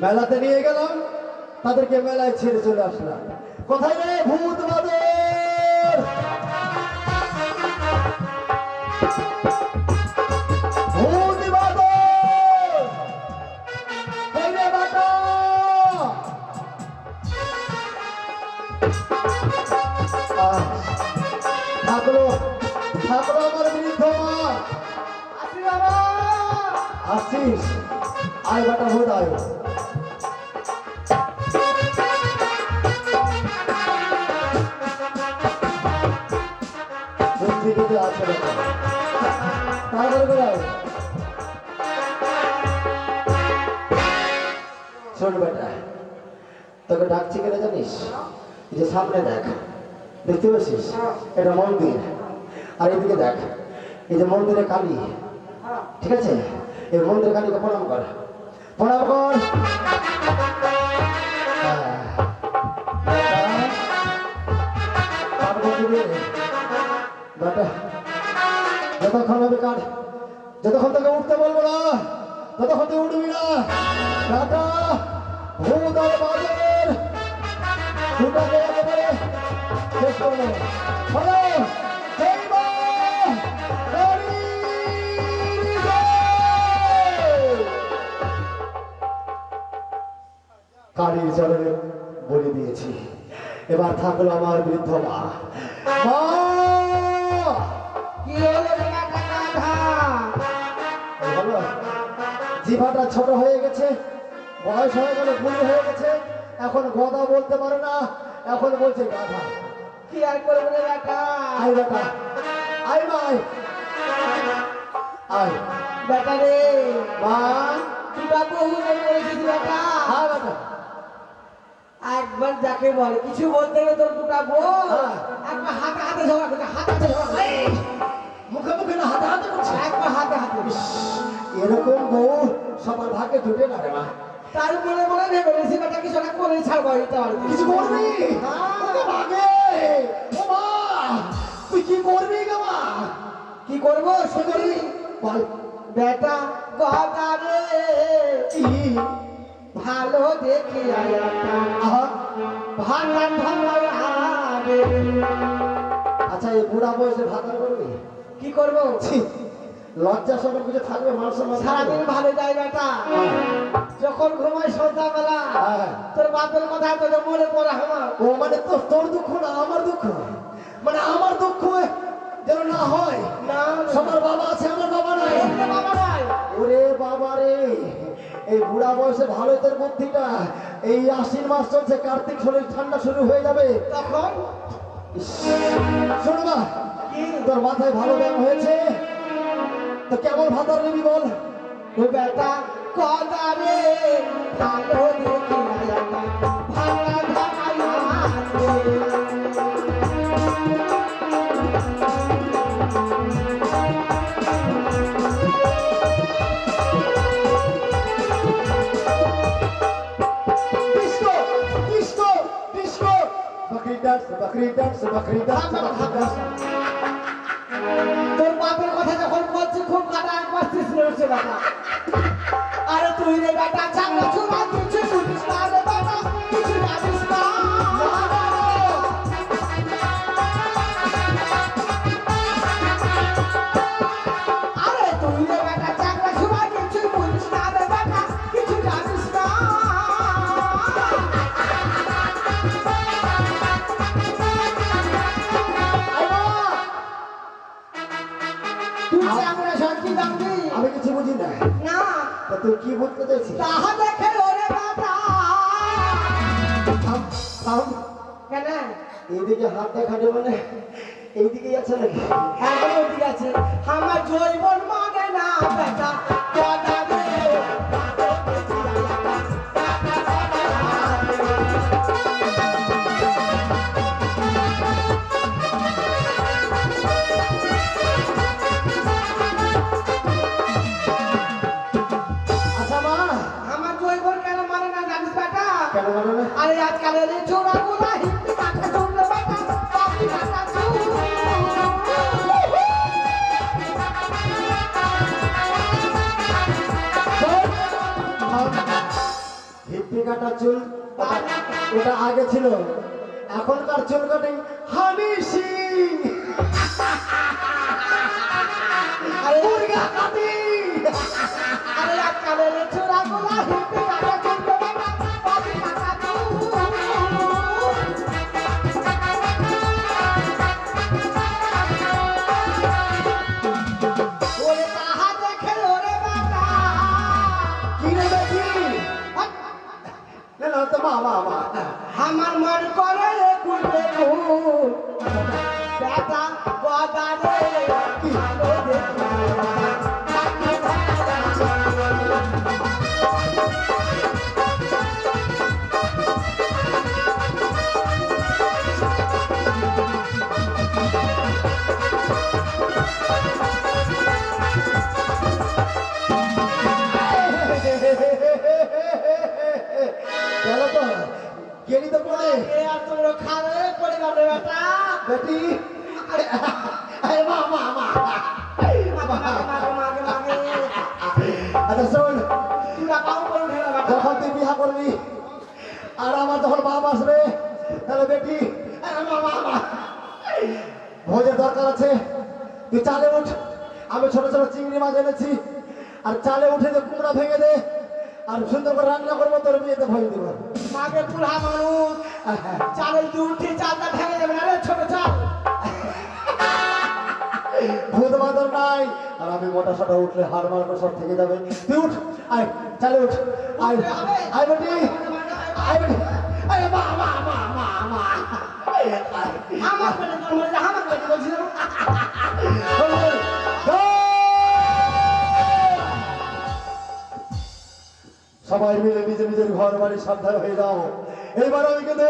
মেলাতে নিয়ে গেলাম, তাদেরকে মেলায় ছেড়ে চলে আসলাম। কোথায় রে ভূত বাদর? ভূত বাদর কই রে বাটা? থাকলো থাকলো আমার বৃদ্ধ মা। আসি বাবা। আসিস? আয় বাটা ভূত আয়। আছে তাড়াতাড়ি করে আয়। শোন বেটা, তোকে ডাকছি কেন জানিস? এই যে সামনে দেখ, দেখতে পাচ্ছিস এটা মন্দির, আর এদিকে দেখ এই যে মন্দিরে কালী, ঠিক আছে? এই মন্দিরে কালীকে প্রণাম কর, প্রণাম কর। বেটা যতক্ষণ হবে কাঠ, যতক্ষণ তোকে উঠতে বলবো না ততক্ষণ তুই উঠবি না। বেটা ভূত আর বাদর দুটাকে একেবারে শেষ করবো। হলো জয় মা কালী জয়। কালীর চরণে বলে দিয়েছি, এবার থাকলো আমার বৃদ্ধ মা। মা কি হলো রে বলো, জিভাটা ছোট হয়ে গেছে, বয়স হয়ে গেল, বুড়ি হয়ে গেছে, এখন গদা বলতে পারে না, এখন বলছে গাধা। কি আর করবো রে বেটা? আয় বেটা, আয় মা আয়, আয় বেটা রে, মা। তুই বাবু বলেছিস বেটা? হ্যাঁ বেটা। একবার যাকে বলে কিছু বলতে গেলে তোর দুটা বল একবার হাতে হাতে ঝগড়া করছে, হাতে হাতে ঝগড়া, মুখে মুখে না হাতে হাতে করছে। একবার হাতে হাতে। এরকম বউ সবার ভাগ্যে জুটে না রে মা। তার মনে মনে ভেবে নিয়েছি বেটা কিছু একটা করে ছাড়বো এটা আর কিছু করবি? ভাগে ও মা, তুই কি করবি গো মা? কি করবো শুনি বল বেটা গদা রে, ভালো দেখে আহা। ভাঙা ভাঙা রে। আচ্ছা এই বুড়া বয়সে ভাতার করবি? কি করবো? ছি, লজ্জা সরম কিছু থাকবে মানুষ? সারাদিন ভালো যায় বেটা, যখন ঘুমাই সন্ধ্যাবেলা তোর বাপের কথা তোকে মনে পড়ে আমার। ও মানে তো তোর দুঃখ না আমার দুঃখ, মানে আমার দুঃখ যেন না হয়। না সবার বাবা আছে, আমার বাবা নাই। বাবা নাই। ওরে বাবা রে, এই বুড়া বয়সে ভালো তোর বুদ্ধিটা। এই আশ্বিন মাস চলছে, কার্তিক শরীর ঠান্ডা শুরু হয়ে যাবে তখন শোনো মা, তোর মাথায় ভালো ব্যায়াম হয়েছে তো কেমন ভাতার নিবি বল? ও বেটা গদা রে, ভালো দেখে ভাঙা ভাঙা রে। তোর বাপের কথা যখন বলছি খুব কাটা একবার তৃষ্ণা হচ্ছে বেটা। আরে তুই রে বেটা চাঙ্গা চুরা কিছু বুঝিস না রে বেটা, কিছু জানিস না। আরে তুই রে বেটা চাঙ্গা চুরা কিছু বুঝিস না রে বেটা, কিছু জানিস না। আমি কিছু বুঝি না। না তুই কি বলতে চাইছিস? তাহা দেখে ওরে বেটা। কেন এইদিকে হাত দেখাবে মানে এইদিকেই আছে নাকি? এখন ওদিকে আছে আমার জৈবন মানে না বেটা গদা রে। আচ্ছা মা, আমার জৈবন কেন মানে না জানিস বেটা? কেন মানে না? আরে আজকালের এই চোরা গোলা হিন্দি কাটা চলবে বেটা, কপি কাটা চুল। হিপ্পি কাটা চুল ওটা আগে ছিল, এখনকার চুল কাটিং হানি সিং। আরে মুরগা কাটিং। আরে আজকালের ছোড়াগুলা হিপি কাটা চুল বেটা বাবু কাটা চুল। ওরে তাহা দেখে ওরে বাবা কি রে বেটি? না না তো মা মা মা। আমার মন করে কুলবে কুল বেটা গদারে কি ভালো দেখি। গেল তো, গেলি তো পড়ে এ আর তোমরা খাবে পড়ে যাবে বেটা। বেটি। আরে মা মা মা। আচ্ছা শোন, যখন তুই বিয়া করবি আর আমার যখন বাপ আসবে তাহলে বেটি আরে মা মা মা। ভোজের দরকার আছে, তুই চালে উঠ, আমি ছোট ছোট চিংড়ি মাছ এনেছি, আর চালে উঠে যে কুমড়া ভেঙে দে, আর সুন্দর করে রান্না করবো, তোর বিয়েতে ভোজ দেবো। মাকে বুড়া মানুষ চালের দিয়ে উঠে চালটা ভেঙে যাবে না রে ছোট চাল। ভূত বাঁদর নাই, আর আমি মোটা সোটা উঠলে হাড় মার সব থেকে যাবে। তুই উঠ, আয় চালে উঠ, আয় আয় বেটি, আয় বেটি। আরে মা মা মা মা মা। আমার পেটে জন্ম হয়েছে, আমার পেটে বলছিল। সবাই মিলে নিজের নিজের ঘর বাড়ি সাবধান হয়ে যাও। এইবার আমি কিন্তু